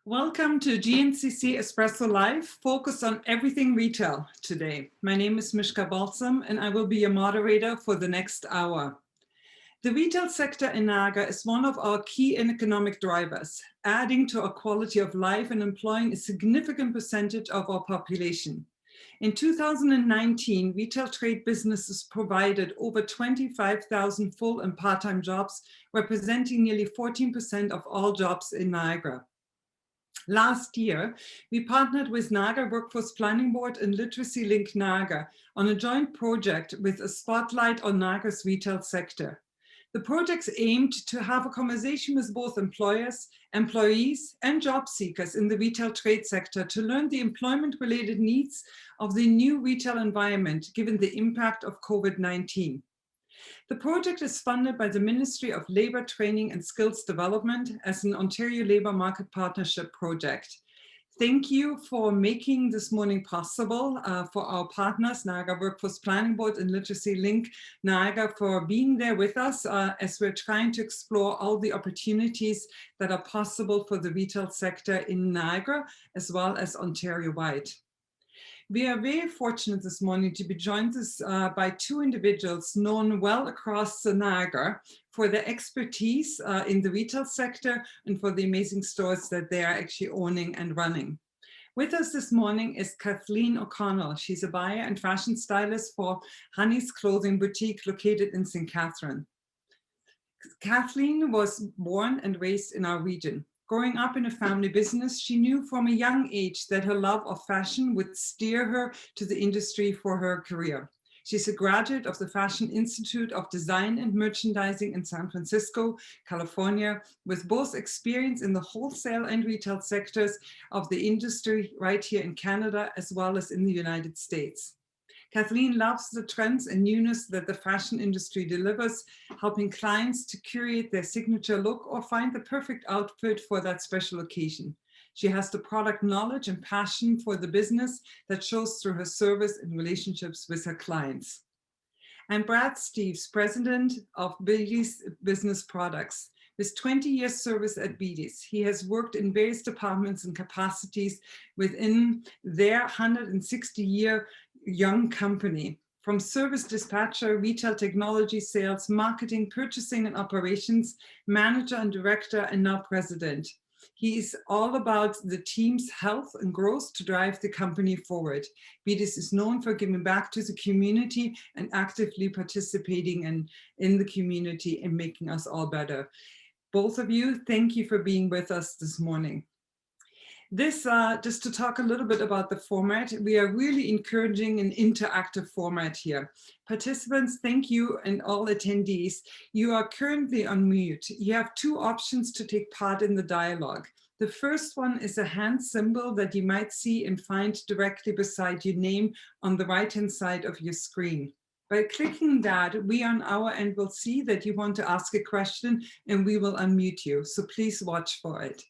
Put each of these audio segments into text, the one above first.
Welcome to GNCC Espresso Live, focused on everything retail today. My name is Mishka Balsom, and I will be your moderator for the next hour. The retail sector in Niagara is one of our key economic drivers, adding to our quality of life and employing a significant percentage of our population. In 2019, retail trade businesses provided over 25,000 full and part-time jobs, representing nearly 14% of all jobs in Niagara. Last year, we partnered with Niagara Workforce Planning Board and Literacy Link Niagara on a joint project with a spotlight on Niagara's retail sector. The projects aimed to have a conversation with both employers, employees, and job seekers in the retail trade sector to learn the employment-related needs of the new retail environment, given the impact of COVID-19. The project is funded by the Ministry of Labour Training and Skills Development as an Ontario Labour Market Partnership project. Thank you for making this morning possible for our partners, Niagara Workforce Planning Board and Literacy Link Niagara, for being there with us as we're trying to explore all the opportunities that are possible for the retail sector in Niagara, as well as Ontario-wide. We are very fortunate this morning to be joined by two individuals known well across Niagara for their expertise in the retail sector and for the amazing stores that they are actually owning and running. With us this morning is Kathleen O'Connell. She's a buyer and fashion stylist for Honey's Clothing Boutique located in St. Catherine. Kathleen was born and raised in our region. Growing up in a family business, she knew from a young age that her love of fashion would steer her to the industry for her career. She's a graduate of the Fashion Institute of Design and Merchandising in San Francisco, California, with both experience in the wholesale and retail sectors of the industry right here in Canada, as well as in the United States. Kathleen loves the trends and newness that the fashion industry delivers, helping clients to curate their signature look or find the perfect outfit for that special occasion. She has the product knowledge and passion for the business that shows through her service and relationships with her clients. And Brad Steeves, president of Beatties Business Products. With 20 years service at Beatties, he has worked in various departments and capacities within their 160-year young company, from service dispatcher, retail technology, sales, marketing, purchasing and operations, manager and director, and now president. He is all about the team's health and growth to drive the company forward. Beatties is known for giving back to the community and actively participating in the community and making us all better. Both of you, thank you for being with us this morning. This, just to talk a little bit about the format, we are really encouraging an interactive format here. Participants, thank you, and all attendees. You are currently on mute. You have two options to take part in the dialogue. The first one is a hand symbol that you might see and find directly beside your name on the right-hand side of your screen. By clicking that, we on our end will see that you want to ask a question and we will unmute you. So please watch for it.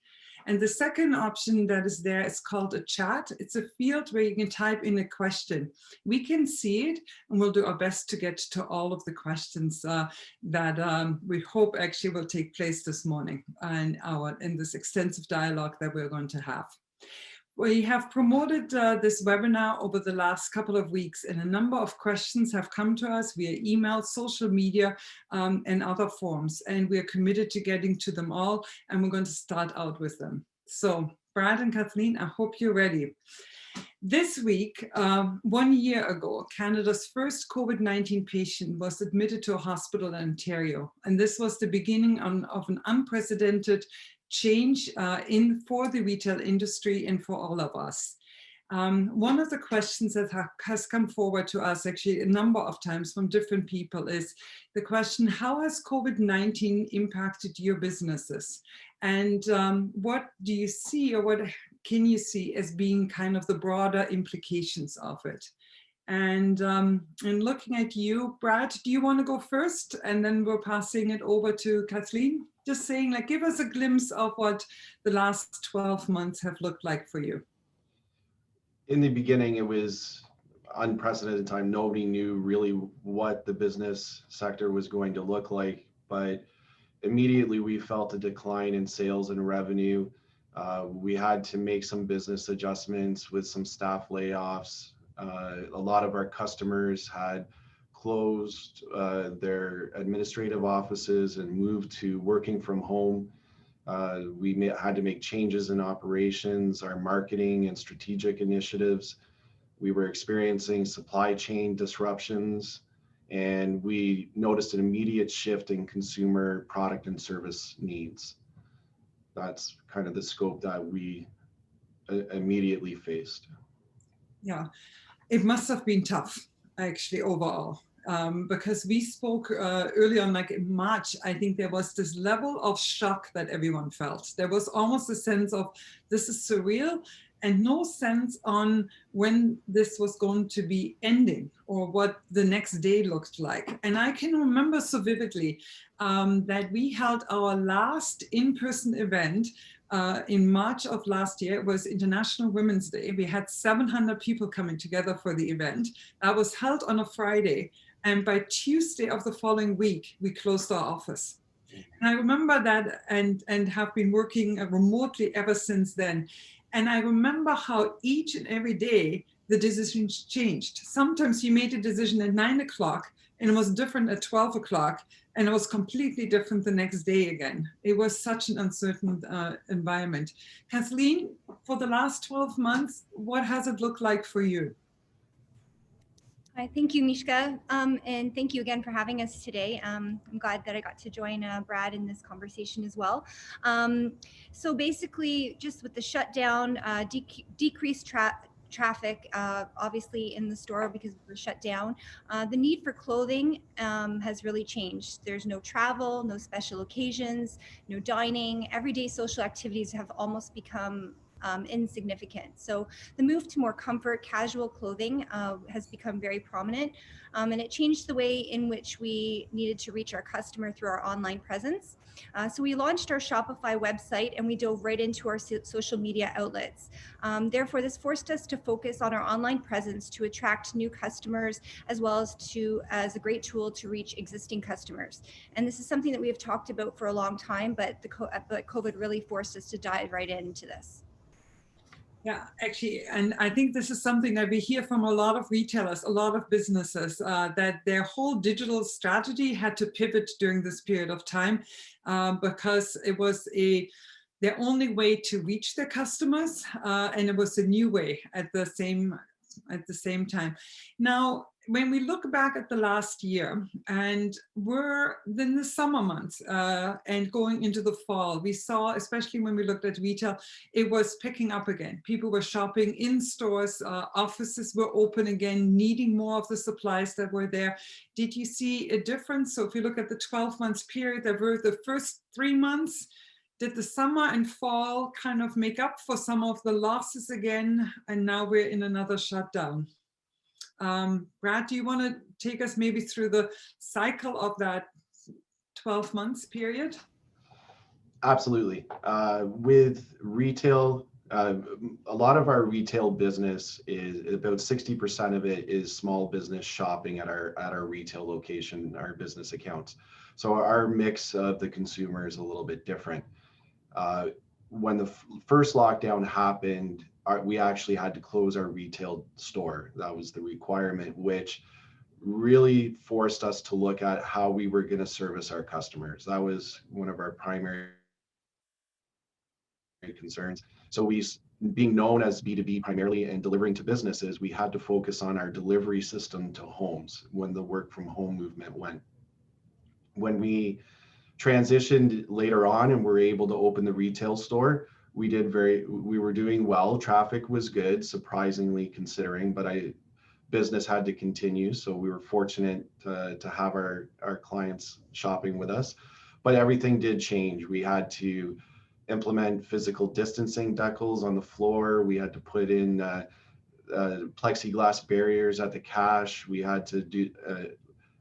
And the second option that is there is called a chat. It's a field where you can type in a question. We can see it and we'll do our best to get to all of the questions that we hope actually will take place this morning in this extensive dialogue that we're going to have. We have promoted this webinar over the last couple of weeks, and a number of questions have come to us via email, social media, and other forms. And we are committed to getting to them all, and we're going to start out with them. So, Brad and Kathleen, I hope you're ready. This week, 1 year ago, Canada's first COVID-19 patient was admitted to a hospital in Ontario. And this was the beginning of an unprecedented change for the retail industry and for all of us. One of the questions that has come forward to us actually a number of times from different people is the question, how has COVID-19 impacted your businesses? And what do you see, or what can you see as being kind of the broader implications of it? And looking at you, Brad, do you want to go first? And then we're passing it over to Kathleen. Just saying, like, give us a glimpse of what the last 12 months have looked like for you. In the beginning, it was unprecedented time. Nobody knew really what the business sector was going to look like, but immediately we felt a decline in sales and revenue. We had to make some business adjustments with some staff layoffs. A lot of our customers had closed their administrative offices and moved to working from home. Had to make changes in operations, our marketing and strategic initiatives. We were experiencing supply chain disruptions, and we noticed an immediate shift in consumer product and service needs. That's kind of the scope that we immediately faced. Yeah, it must have been tough, actually, overall. Because we spoke early on, like in March, I think there was this level of shock that everyone felt. There was almost a sense of, this is surreal, and no sense on when this was going to be ending or what the next day looked like. And I can remember so vividly that we held our last in-person event in March of last year. It was International Women's Day. We had 700 people coming together for the event. That was held on a Friday. And by Tuesday of the following week, we closed our office. And I remember that and have been working remotely ever since then. And I remember how each and every day the decisions changed. Sometimes you made a decision at 9 o'clock and it was different at 12 o'clock, and it was completely different the next day again. It was such an uncertain environment. Kathleen, for the last 12 months, what has it looked like for you? Hi, thank you, Mishka, and thank you again for having us today. I'm glad that I got to join Brad in this conversation as well. So basically, just with the shutdown, decreased traffic, obviously in the store because we were shut down, the need for clothing has really changed. There's no travel, no special occasions, no dining. Everyday social activities have almost become insignificant. So the move to more comfort, casual clothing has become very prominent, and it changed the way in which we needed to reach our customer through our online presence. So we launched our Shopify website and we dove right into our social media outlets. Therefore, this forced us to focus on our online presence to attract new customers, as well as a great tool to reach existing customers. And this is something that we have talked about for a long time, but COVID really forced us to dive right into this. Yeah, actually, and I think this is something that we hear from a lot of retailers, a lot of businesses, that their whole digital strategy had to pivot during this period of time because it was their only way to reach their customers, and it was a new way at the same time. Now, when we look back at the last year, and we're in the summer months and going into the fall, we saw, especially when we looked at retail, it was picking up again. People were shopping in stores, offices were open again, needing more of the supplies that were there. Did you see a difference? So if you look at the 12 months period, there were the first 3 months, did the summer and fall kind of make up for some of the losses again? And now we're in another shutdown. Brad, do you want to take us maybe through the cycle of that 12 months period? Absolutely. With retail, a lot of our retail business is about 60% of it is small business shopping at our retail location, our business accounts. So our mix of the consumer is a little bit different. When the first lockdown happened, we actually had to close our retail store. That was the requirement, which really forced us to look at how we were going to service our customers. That was one of our primary concerns. So being known as B2B primarily and delivering to businesses, we had to focus on our delivery system to homes when the work from home movement went. When we transitioned later on and were able to open the retail store, we were doing well. Traffic was good, surprisingly considering, but business had to continue. So we were fortunate to have our clients shopping with us, but everything did change. We had to implement physical distancing decals on the floor. We had to put in plexiglass barriers at the cash. We had to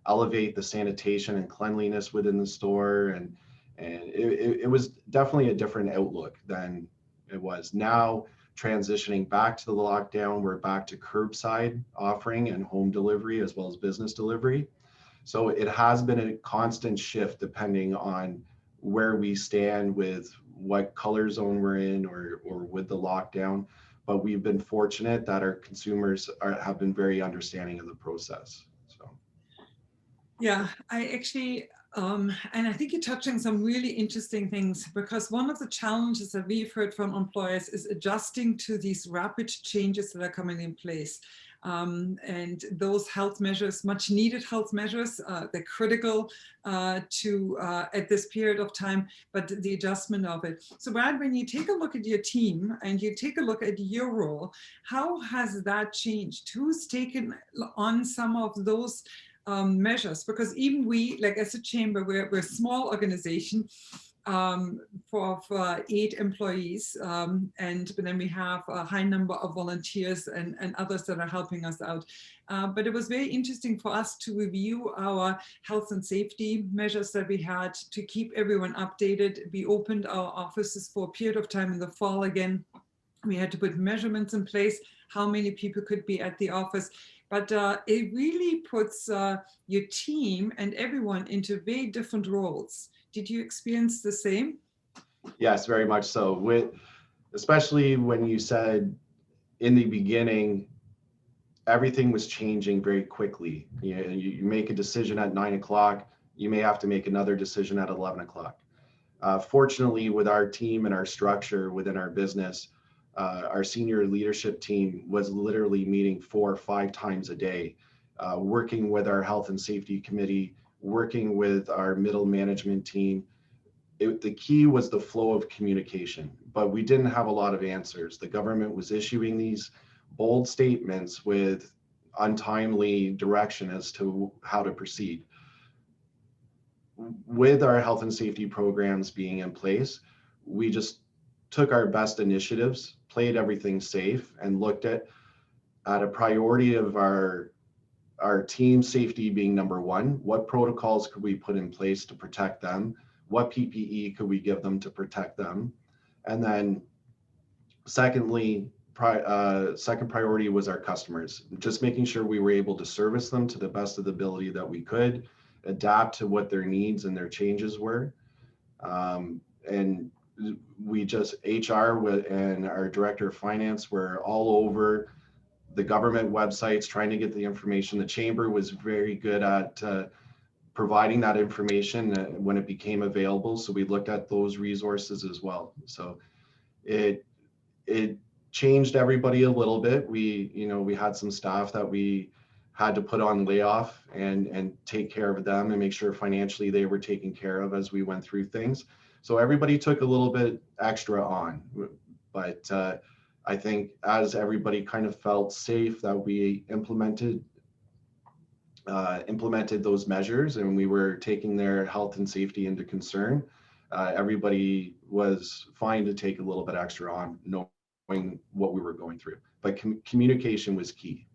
elevate the sanitation and cleanliness within the store, and it was definitely a different outlook than it was. Now, transitioning back to the lockdown, we're back to curbside offering and home delivery as well as business delivery. So it has been a constant shift depending on where we stand with what color zone we're in or with the lockdown. But we've been fortunate that our consumers have been very understanding of the process. So. Yeah, I actually, and I think you're touching some really interesting things, because one of the challenges that we've heard from employers is adjusting to these rapid changes that are coming in place. And those health measures, much needed health measures, they're critical at this period of time, but the adjustment of it. So Brad, when you take a look at your team and you take a look at your role, how has that changed? Who's taken on some of those measures? Because even we, like as a chamber, we're a small organization for 8 employees, and then we have a high number of volunteers and others that are helping us out. But it was very interesting for us to review our health and safety measures that we had to keep everyone updated. We opened our offices for a period of time in the fall again. We had to put measurements in place, how many people could be at the office. But it really puts your team and everyone into very different roles. Did you experience the same? Yes, very much so. Especially when you said in the beginning, everything was changing very quickly. You make a decision at 9 o'clock, you may have to make another decision at 11 o'clock. Fortunately, with our team and our structure within our business, our senior leadership team was literally meeting 4 or 5 times a day, working with our health and safety committee, working with our middle management team. The key was the flow of communication, but we didn't have a lot of answers. The government was issuing these bold statements with untimely direction as to how to proceed. With our health and safety programs being in place, we just took our best initiatives, played everything safe, and looked at a priority of our team safety being number one. What protocols could we put in place to protect them? What PPE could we give them to protect them? And then secondly, second priority was our customers, just making sure we were able to service them to the best of the ability that we could, adapt to what their needs and their changes were. And we just, HR and our director of finance were all over the government websites trying to get the information. The chamber was very good at providing that information when it became available. So we looked at those resources as well. So it changed everybody a little bit. We had some staff that we had to put on layoff and take care of them and make sure financially they were taken care of as we went through things. So everybody took a little bit extra on, but I think as everybody kind of felt safe that we implemented those measures and we were taking their health and safety into concern, everybody was fine to take a little bit extra on, knowing what we were going through. But communication was key.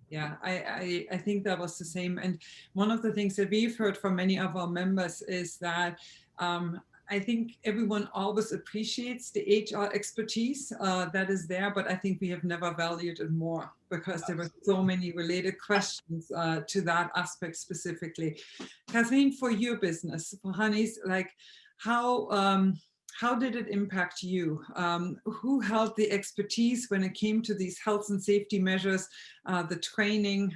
Yeah, I think that was the same. And one of the things that we've heard from many of our members is that I think everyone always appreciates the HR expertise that is there, but I think we have never valued it more because there were so many related questions to that aspect specifically. Kathleen, for your business, for Honey's, like how did it impact you? Who held the expertise when it came to these health and safety measures, the training?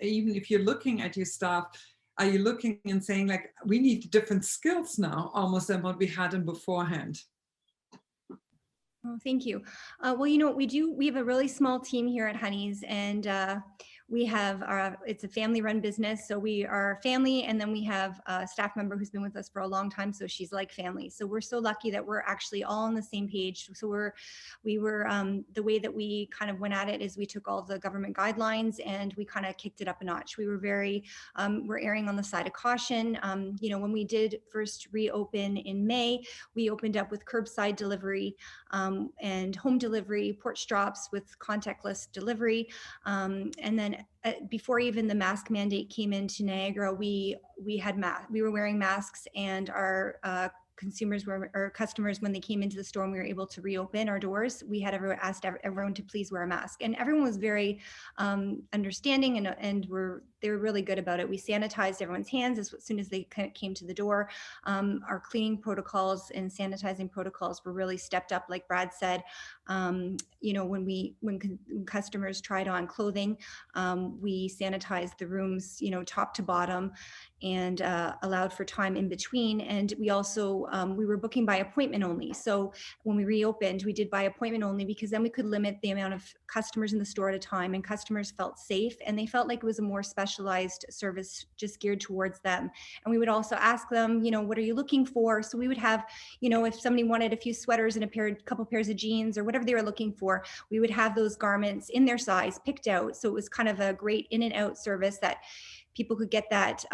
Even if you're looking at your staff, are you looking and saying like, we need different skills now almost than what we had in beforehand? Oh, thank you. Well, you know what we do? We have a really small team here at Honey's, and we have it's a family-run business. So we are family, and then we have a staff member who's been with us for a long time. So she's like family. So we're so lucky that we're actually all on the same page. So we were the way that we kind of went at it is we took all the government guidelines and we kind of kicked it up a notch. We were we're erring on the side of caution. You know, when we did first reopen in May, we opened up with curbside delivery and home delivery, porch drops with contactless delivery, and then before even the mask mandate came into Niagara, we were wearing masks, and our consumers were, or customers, when they came into the store and we were able to reopen our doors, we had asked everyone to please wear a mask, and everyone was very understanding, and they were really good about it. We sanitized everyone's hands as soon as they came to the door. Our cleaning protocols and sanitizing protocols were really stepped up, like Brad said. You know, when customers tried on clothing, we sanitized the rooms, you know, top to bottom, and allowed for time in between. And we also, we were booking by appointment only. So when we reopened, we did by appointment only, because then we could limit the amount of customers in the store at a time, and customers felt safe and they felt like it was a more specialized service just geared towards them. And we would also ask them, you know, what are you looking for? So we would have, you know, if somebody wanted a few sweaters and a couple pairs of jeans or whatever they were looking for, we would have those garments in their size picked out. So it was kind of a great in and out service that people could get that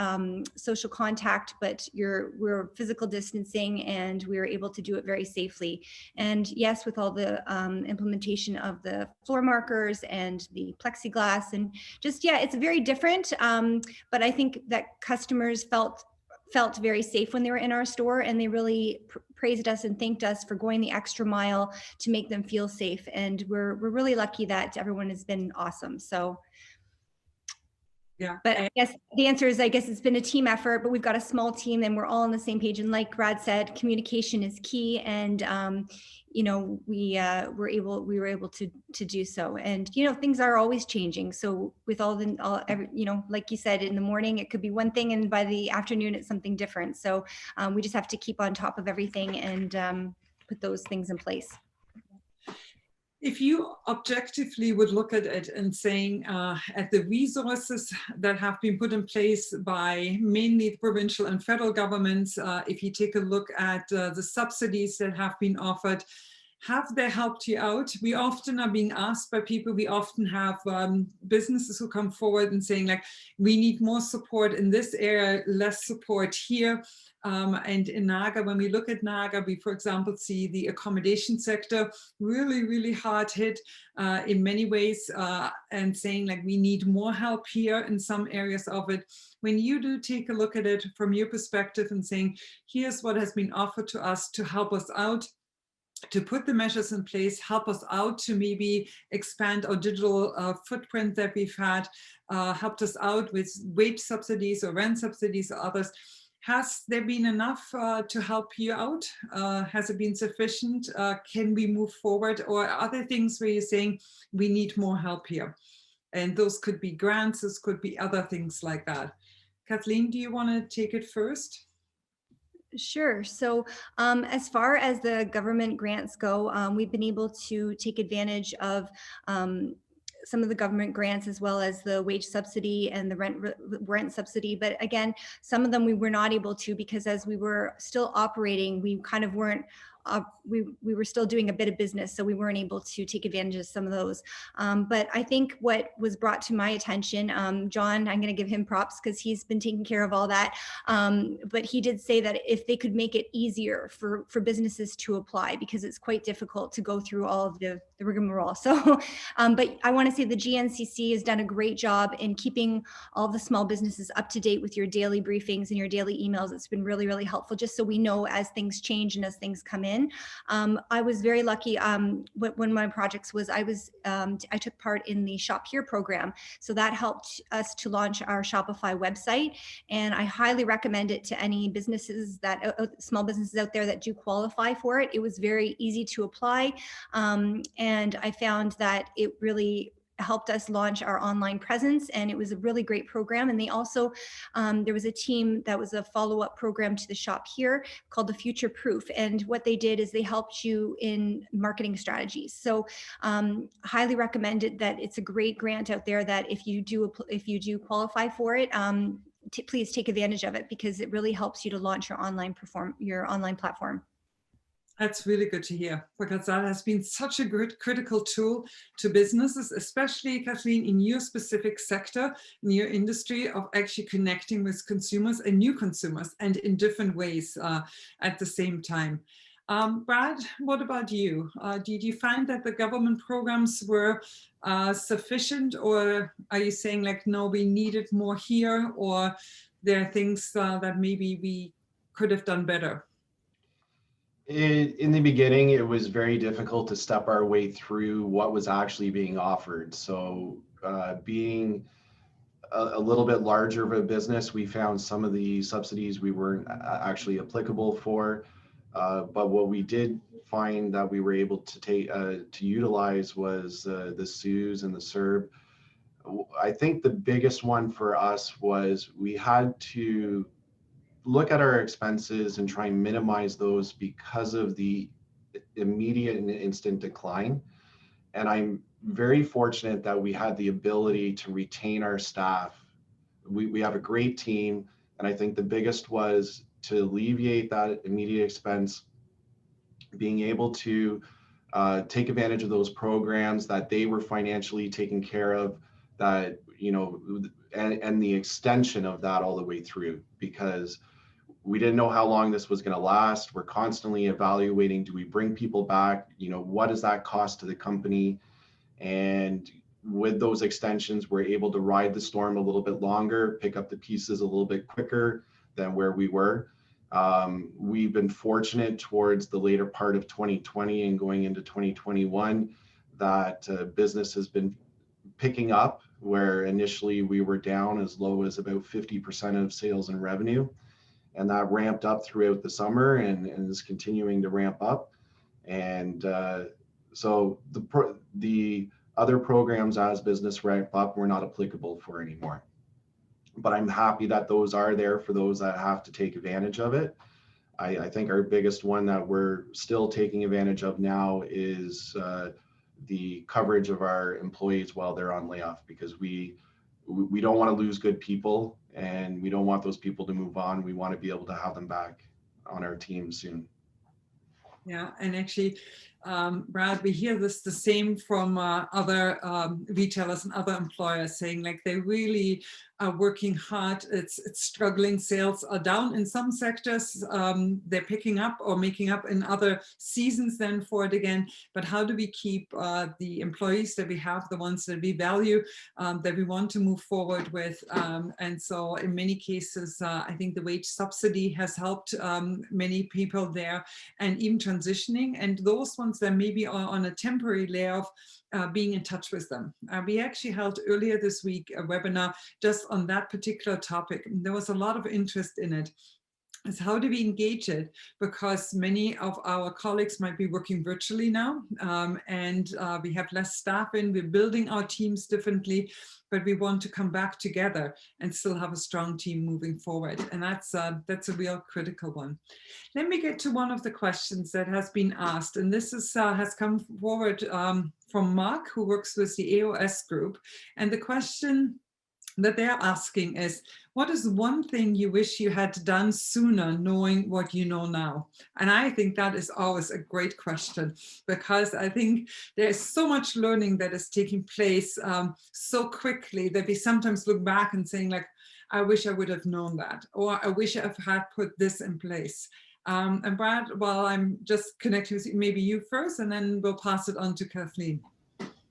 social contact, but we're physical distancing, and we were able to do it very safely. And yes, with all the implementation of the floor markers and the plexiglass, and just, yeah, it's very different. But I think that customers felt very safe when they were in our store, and they really praised us and thanked us for going the extra mile to make them feel safe. And we're really lucky that everyone has been awesome. So. Yeah. But I guess the answer is, I guess it's been a team effort, but we've got a small team and we're all on the same page. And like Brad said, communication is key. And, you know, we were able to do so. And, you know, things are always changing. So with you know, like you said, in the morning, it could be one thing, and by the afternoon, it's something different. So we just have to keep on top of everything and put those things in place. If you objectively would look at it and saying at the resources that have been put in place by mainly the provincial and federal governments, if you take a look at the subsidies that have been offered, have they helped you out? We often are being asked by people, we often have businesses who come forward and saying, like, we need more support in this area, less support here. And in Naga, when we look at Naga, we, for example, see the accommodation sector really, really hard hit in many ways, and saying, like, we need more help here in some areas of it. When you do take a look at it from your perspective and saying, here's what has been offered to us to help us out, to put the measures in place, help us out to maybe expand our digital footprint that we've had, helped us out with wage subsidies or rent subsidies or others. Has there been enough to help you out? Has it been sufficient? Can we move forward? Or are there things where you're saying we need more help here? And those could be grants, those could be other things like that. Kathleen, do you want to take it first? Sure. So as far as the government grants go, we've been able to take advantage of some of the government grants, as well as the wage subsidy and the rent subsidy. But again, some of them we were not able to, because as we were still operating, we kind of weren't, we were still doing a bit of business, so we weren't able to take advantage of some of those. But I think what was brought to my attention, John, I'm going to give him props because he's been taking care of all that. But he did say that if they could make it easier for businesses to apply, because it's quite difficult to go through all of the rigmarole. So, but I want to say the GNCC has done a great job in keeping all the small businesses up to date with your daily briefings and your daily emails. It's been really, really helpful, just so we know as things change and as things come in. I was very lucky when my projects was, I took part in the Shop Here program. So that helped us to launch our Shopify website. And I highly recommend it to any businesses small businesses out there that do qualify for it. It was very easy to apply. And I found that it really helped us launch our online presence, and it was a really great program. And they also, there was a team that was a follow-up program to the Shop Here called the Future Proof. And what they did is they helped you in marketing strategies. So highly recommend it. That it's a great grant out there, that if you do qualify for it, please take advantage of it, because it really helps you to launch your online platform. That's really good to hear, because that has been such a good critical tool to businesses, especially, Kathleen, in your specific sector, in your industry, of actually connecting with consumers and new consumers, and in different ways at the same time. Brad, what about you? Did you find that the government programs were sufficient, or are you saying, like, no, we needed more here, or there are things that maybe we could have done better? In the beginning, it was very difficult to step our way through what was actually being offered. So being a little bit larger of a business, we found some of the subsidies we weren't actually applicable for. But what we did find that we were able to take to utilize was the SUs and the CERB. I think the biggest one for us was we had to look at our expenses and try and minimize those because of the immediate and instant decline. And I'm very fortunate that we had the ability to retain our staff. We have a great team. And I think the biggest was to alleviate that immediate expense, being able to take advantage of those programs that they were financially taken care of, that, you know, and the extension of that all the way through, because we didn't know how long this was going to last. We're constantly evaluating, do we bring people back? You know, what does that cost to the company? And with those extensions, we're able to ride the storm a little bit longer, pick up the pieces a little bit quicker than where we were. We've been fortunate towards the later part of 2020 and going into 2021 that business has been picking up, where initially we were down as low as about 50% of sales and revenue. And that ramped up throughout the summer and is continuing to ramp up. And so the other programs as business ramp up were not applicable for anymore. But I'm happy that those are there for those that have to take advantage of it. I think our biggest one that we're still taking advantage of now is the coverage of our employees while they're on layoff, because we don't want to lose good people, and we don't want those people to move on. We want to be able to have them back on our team soon. Yeah, and actually, Brad, we hear this the same from other retailers and other employers, saying like they really are working hard. It's struggling. Sales are down in some sectors. They're picking up or making up in other seasons then for it again. But how do we keep the employees that we have, the ones that we value, that we want to move forward with? And so in many cases, I think the wage subsidy has helped many people there, and even transitioning. And those ones that maybe are on a temporary layoff, being in touch with them. We actually held earlier this week a webinar just on that particular topic. There was a lot of interest in it. Is how do we engage it? Because many of our colleagues might be working virtually now, and we have less staff in, we're building our teams differently, but we want to come back together and still have a strong team moving forward. And that's a real critical one. Let me get to one of the questions that has been asked, and this is, has come forward from Mark, who works with the AOS group. And the question that they're asking is, what is one thing you wish you had done sooner, knowing what you know now? And I think that is always a great question, because I think there's so much learning that is taking place so quickly that we sometimes look back and saying like, I wish I would have known that, or I wish I had put this in place. And Brad, while I'm just connecting with you, maybe you first, and then we'll pass it on to Kathleen.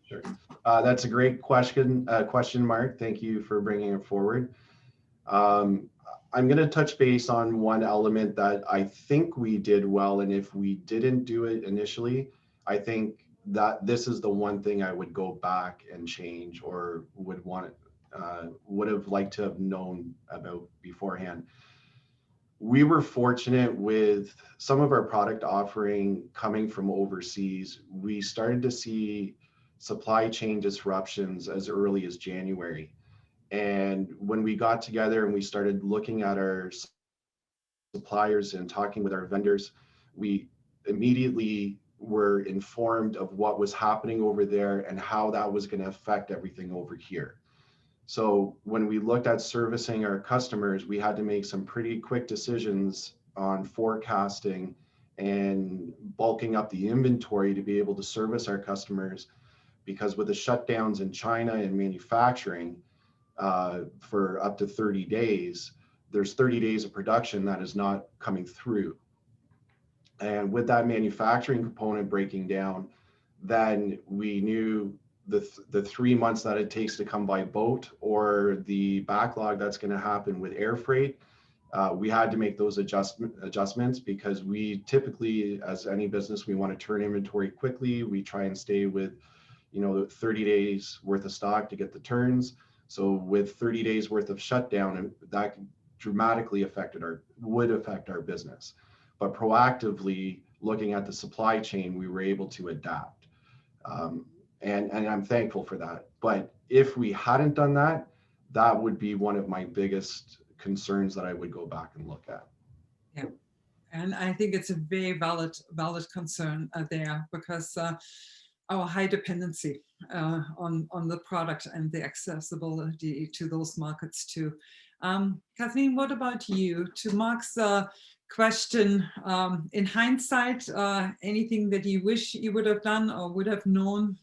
Sure. That's a great question, Mark. Thank you for bringing it forward. I'm going to touch base on one element that I think we did well, and if we didn't do it initially, I think that this is the one thing I would go back and change, or would have liked to have known about beforehand. We were fortunate with some of our product offering coming from overseas. We started to see supply chain disruptions as early as January. And when we got together and we started looking at our suppliers and talking with our vendors, we immediately were informed of what was happening over there and how that was going to affect everything over here. So when we looked at servicing our customers, we had to make some pretty quick decisions on forecasting and bulking up the inventory to be able to service our customers, because with the shutdowns in China and manufacturing for up to 30 days, there's 30 days of production that is not coming through. And with that manufacturing component breaking down, then we knew the 3 months that it takes to come by boat, or the backlog that's going to happen with air freight, We had to make those adjustments because we typically, as any business, we want to turn inventory quickly. We try and stay with, 30 days worth of stock to get the turns. So with 30 days worth of shutdown, and that dramatically would affect our business. But proactively looking at the supply chain, we were able to adapt. And I'm thankful for that. But if we hadn't done that, that would be one of my biggest concerns that I would go back and look at. Yeah, and I think it's a very valid concern there, because our high dependency on the product and the accessibility to those markets too. Kathleen, what about you? To Mark's question, in hindsight, anything that you wish you would have done or would have known?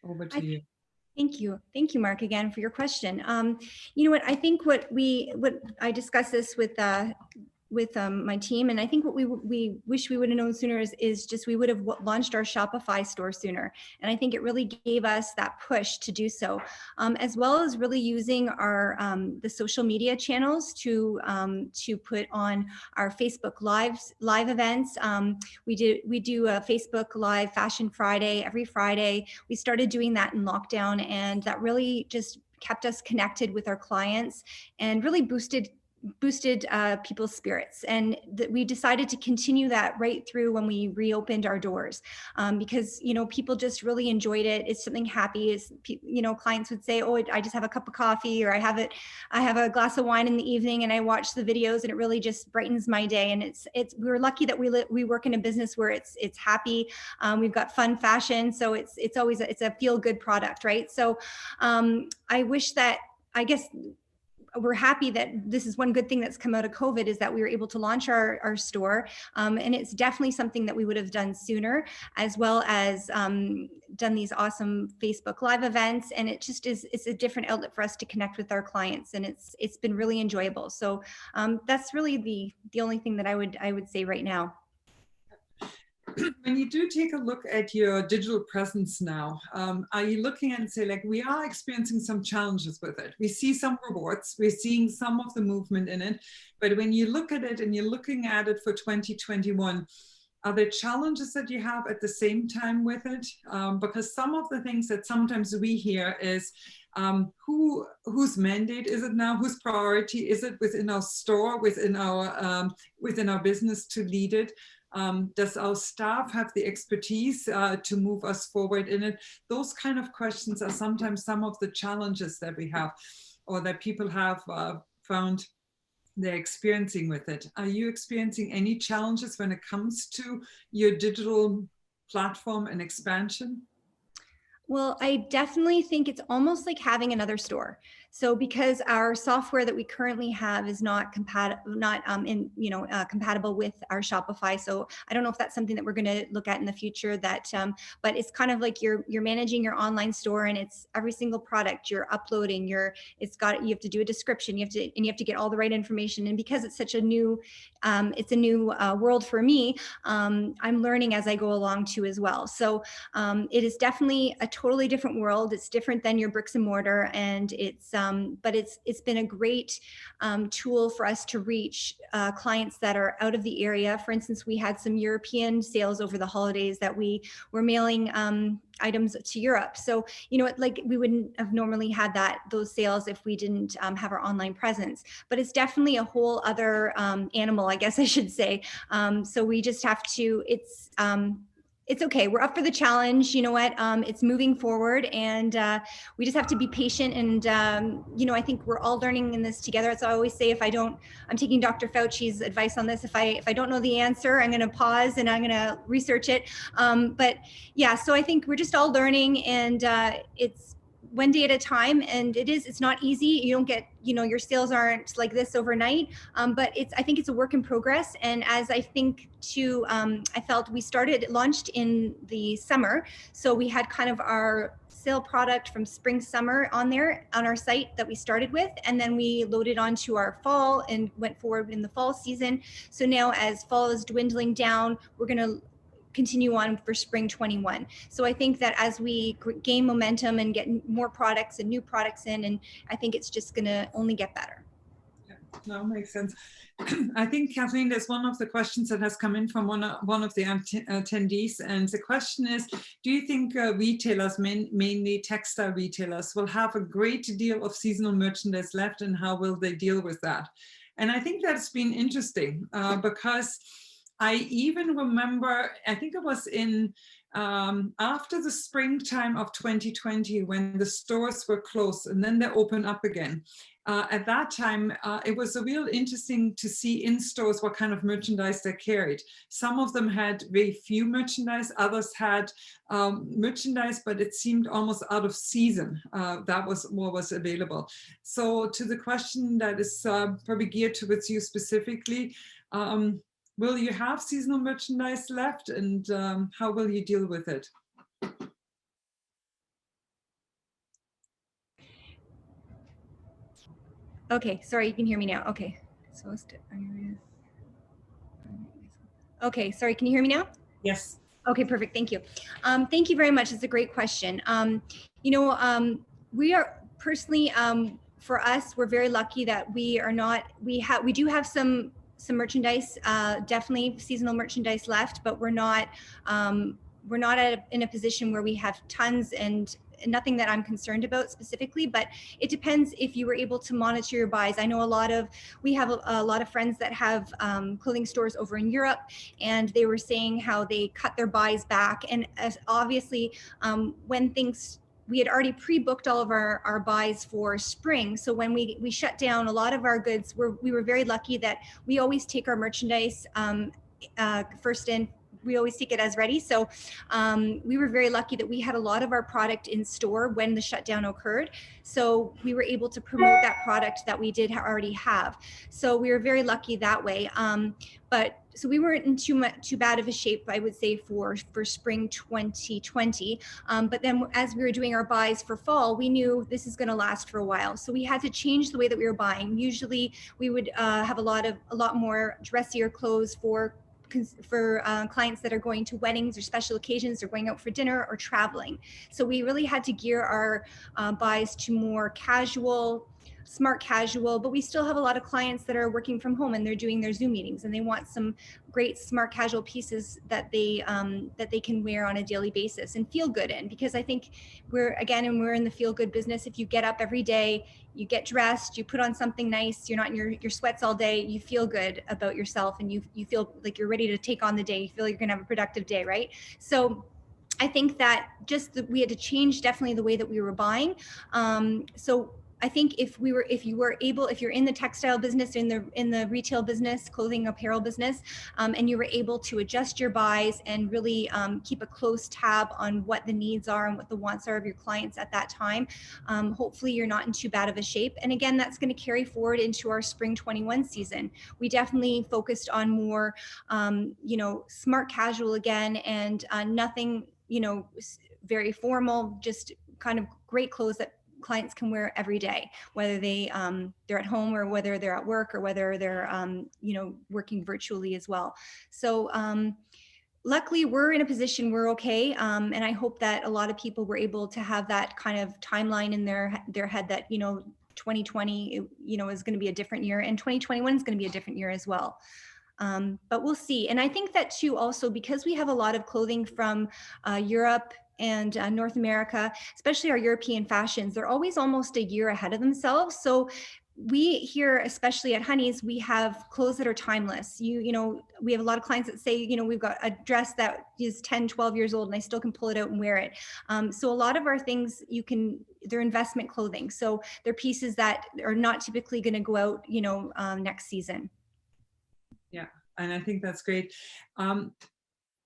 Over to you. Thank you, Mark, again for your question. You know what? I think what I discussed this with my team, and I think what we wish we would have known sooner is just we would have launched our Shopify store sooner. And I think it really gave us that push to do so, as well as really using our the social media channels to put on our Facebook live events. We do a Facebook Live Fashion Friday every Friday. We started doing that in lockdown, and that really just kept us connected with our clients and really boosted people's spirits. And we decided to continue that right through when we reopened our doors, because, people just really enjoyed it. It's something happy. Clients would say, oh, I just have a cup of coffee, or I have a glass of wine in the evening and I watch the videos, and it really just brightens my day. And we're lucky that we work in a business where it's happy. We've got fun fashion. So it's a feel good product, right? So I wish that, I guess, we're happy that this is one good thing that's come out of COVID, is that we were able to launch our store. And it's definitely something that we would have done sooner, as well as done these awesome Facebook Live events. And it just it's a different outlet for us to connect with our clients. And it's been really enjoyable. So that's really the only thing that I would say right now. When you do take a look at your digital presence now, are you looking and say, like, we are experiencing some challenges with it? We see some rewards, we're seeing some of the movement in it, but when you look at it and you're looking at it for 2021, are there challenges that you have at the same time with it? Because some of the things that sometimes we hear is, whose mandate is it now? Whose priority is it within our store, within our business to lead it? Does our staff have the expertise to move us forward in it? Those kind of questions are sometimes some of the challenges that we have, or that people have found they're experiencing with it. Are you experiencing any challenges when it comes to your digital platform and expansion? Well, I definitely think it's almost like having another store. So because our software that we currently have is not compatible with our Shopify. So I don't know if that's something that we're going to look at in the future, but it's kind of like you're managing your online store, and it's every single product you're uploading, you have to do a description, you have to get all the right information. And because it's such a new world for me, I'm learning as I go along too as well. So it is definitely a totally different world. It's different than your bricks and mortar, and but it's been a great tool for us to reach clients that are out of the area. For instance, we had some European sales over the holidays that we were mailing items to Europe. So, like we wouldn't have normally had those sales if we didn't have our online presence. But it's definitely a whole other animal, I guess I should say. So we just have to, it's okay. We're up for the challenge. You know what? It's moving forward, and we just have to be patient. And I think we're all learning in this together. So I always say, I'm taking Dr. Fauci's advice on this. If I don't know the answer, I'm going to pause and I'm going to research it. But yeah, so I think we're just all learning, and it's one day at a time. And it's not easy. You don't get, your sales aren't like this overnight. But I think it's a work in progress. And as I think too, I felt we launched in the summer. So we had kind of our sale product from spring, summer on our site that we started with. And then we loaded onto our fall and went forward in the fall season. So now as fall is dwindling down, we're going to continue on for spring 21. So I think that as we gain momentum and get more products and new products in, and I think it's just going to only get better. No, makes sense. I think, Kathleen, there's one of the questions that has come in from one of the attendees. And the question is, do you think retailers, mainly textile retailers, will have a great deal of seasonal merchandise left, and how will they deal with that? And I think that's been interesting because I even remember, I think it was in after the springtime of 2020 when the stores were closed and then they opened up again. At that time, it was a real interesting to see in stores what kind of merchandise they carried. Some of them had very few merchandise, others had merchandise, but it seemed almost out of season. That was what was available. So to the question that is probably geared towards you specifically, will you have seasonal merchandise left, and how will you deal with it? Okay, sorry, you can hear me now. Okay. Okay, sorry, can you hear me now? Yes. Okay, perfect. Thank you. Thank you very much. It's a great question. We are personally, for us, we're very lucky that we do have some merchandise, definitely seasonal merchandise left, but we're not in a position where we have tons, and nothing that I'm concerned about specifically, but it depends if you were able to monitor your buys. I know we have a lot of friends that have clothing stores over in Europe, and they were saying how they cut their buys back. And obviously, when we had already pre-booked all of our buys for spring. So when we shut down a lot of our goods, we were very lucky that we always take our merchandise first in. We always take it as ready. So we were very lucky that we had a lot of our product in store when the shutdown occurred. So we were able to promote that product that we did already have. So we were very lucky that way. So we weren't in too bad of a shape, I would say, for spring 2020. But then as we were doing our buys for fall, we knew this is going to last for a while. So we had to change the way that we were buying. Usually we would have a lot more dressier clothes for clients that are going to weddings or special occasions, or going out for dinner or traveling. So we really had to gear our buys to more casual, smart casual, but we still have a lot of clients that are working from home and they're doing their Zoom meetings, and they want some great smart casual pieces that they can wear on a daily basis and feel good in. Because I think we're in the feel good business. If you get up every day, you get dressed, you put on something nice, you're not in your sweats all day, you feel good about yourself, and you feel like you're ready to take on the day. You feel like you're gonna have a productive day, right? So I think that we had to change definitely the way that we were buying. So I think if you're in the textile business, in the retail business, clothing apparel business, and you were able to adjust your buys and really keep a close tab on what the needs are and what the wants are of your clients at that time, hopefully you're not in too bad of a shape. And again, that's going to carry forward into our spring 21 season. We definitely focused on more, smart casual again, and nothing, very formal, just kind of great clothes that clients can wear every day, whether they're at home or whether they're at work or whether they're working virtually as well. So luckily we're in a position we're okay, and I hope that a lot of people were able to have that kind of timeline in their head that 2020 is going to be a different year, and 2021 is going to be a different year as well. But we'll see. And I think that too, also because we have a lot of clothing from Europe and North America, especially our European fashions, they're always almost a year ahead of themselves. So we here, especially at Honey's, we have clothes that are timeless. We have a lot of clients that say, we've got a dress that is 10, 12 years old and I still can pull it out and wear it. So a lot of our things, they're investment clothing. So they're pieces that are not typically going to go out, next season. Yeah, and I think that's great.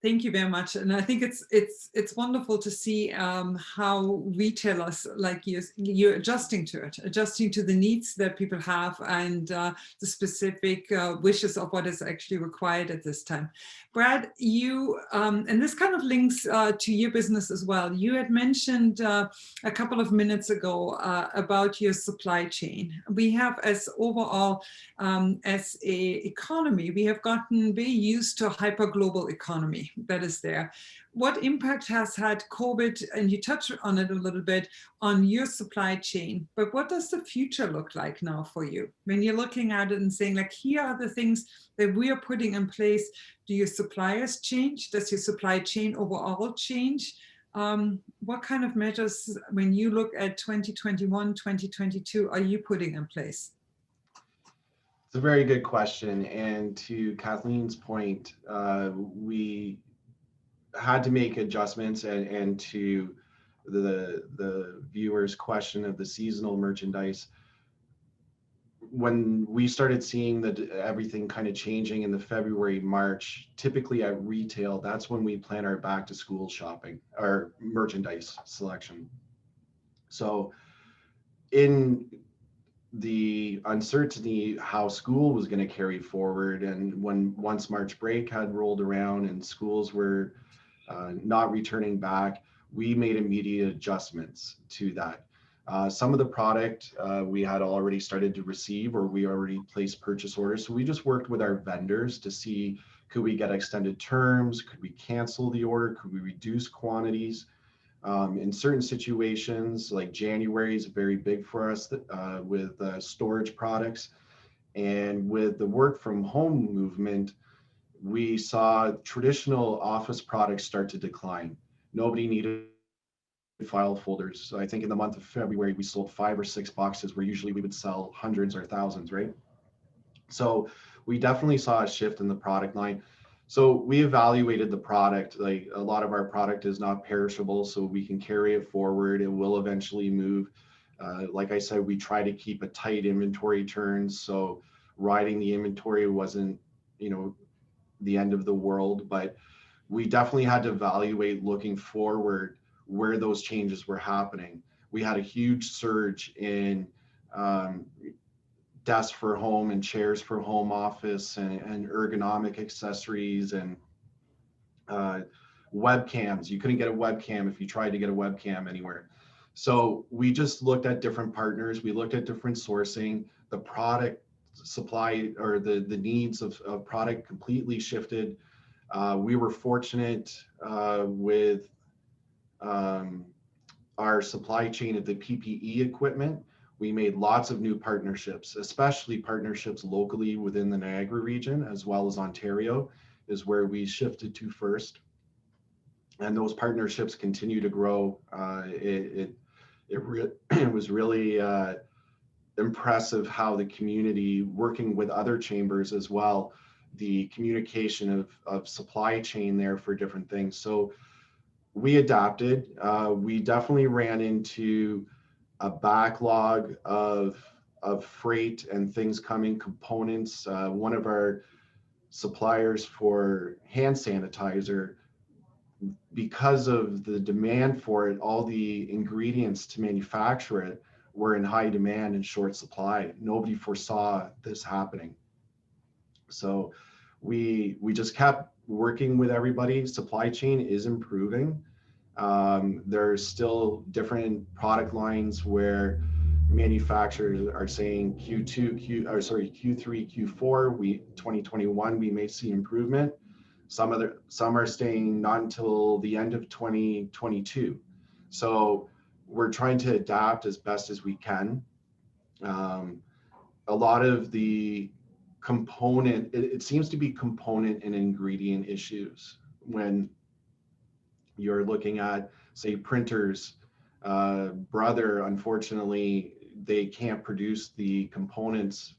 Thank you very much. And I think it's wonderful to see how retailers like you're adjusting to the needs that people have, and the specific wishes of what is actually required at this time. Brad, you, and this kind of links to your business as well. You had mentioned a couple of minutes ago about your supply chain. We have, as overall, as a economy, we have gotten very used to a hyper-global economy. uncertainty that is there. What impact has had COVID, and you touched on it a little bit, on your supply chain, but what does the future look like now for you? When you're looking at it and saying, like, here are the things that we are putting in place. Do your suppliers change? Does your supply chain overall change? What kind of measures, when you look at 2021, 2022, are you putting in place? It's a very good question. And to Kathleen's point, we had to make adjustments, and to the viewer's question of the seasonal merchandise, when we started seeing that everything kind of changing in the February, March, typically at retail, that's when we plan our back to school shopping, our merchandise selection. So in the uncertainty how school was going to carry forward, and once March break had rolled around and schools were not returning back, we made immediate adjustments to that. Some of the product we had already started to receive, or we already placed purchase orders. So we just worked with our vendors to see, could we get extended terms? Could we cancel the order? Could we reduce quantities? In certain situations, like January is very big for us with storage products. And with the work from home movement, we saw traditional office products start to decline. Nobody needed file folders. So I think in the month of February, we sold 5 or 6 boxes where usually we would sell hundreds or thousands, right? So we definitely saw a shift in the product line. So we evaluated the product. Like, a lot of our product is not perishable, so we can carry it forward. It will eventually move. Like I said, we try to keep a tight inventory turns. So riding the inventory wasn't, the end of the world, but we definitely had to evaluate looking forward where those changes were happening. We had a huge surge in desks for home and chairs for home office, and ergonomic accessories, and webcams. You couldn't get a webcam if you tried to get a webcam anywhere. So we just looked at different partners. We looked at different sourcing. The product supply, or the needs of product, completely shifted. We were fortunate with our supply chain of the PPE equipment. We made lots of new partnerships, especially partnerships locally within the Niagara region, as well as Ontario is where we shifted to first. And those partnerships continue to grow. It was really impressive how the community, working with other chambers as well, the communication of supply chain there for different things. So we adapted. We definitely ran into a backlog of freight and things coming, components. One of our suppliers for hand sanitizer, because of the demand for it, all the ingredients to manufacture it were in high demand and short supply. Nobody foresaw this happening. So we just kept working with everybody. Supply chain is improving. There's still different product lines where manufacturers are saying Q3, Q4, 2021, we may see improvement. Some are staying not until the end of 2022. So we're trying to adapt as best as we can. A lot of the component, it seems to be component and ingredient issues when you're looking at, say, printers. Brother, unfortunately, they can't produce the components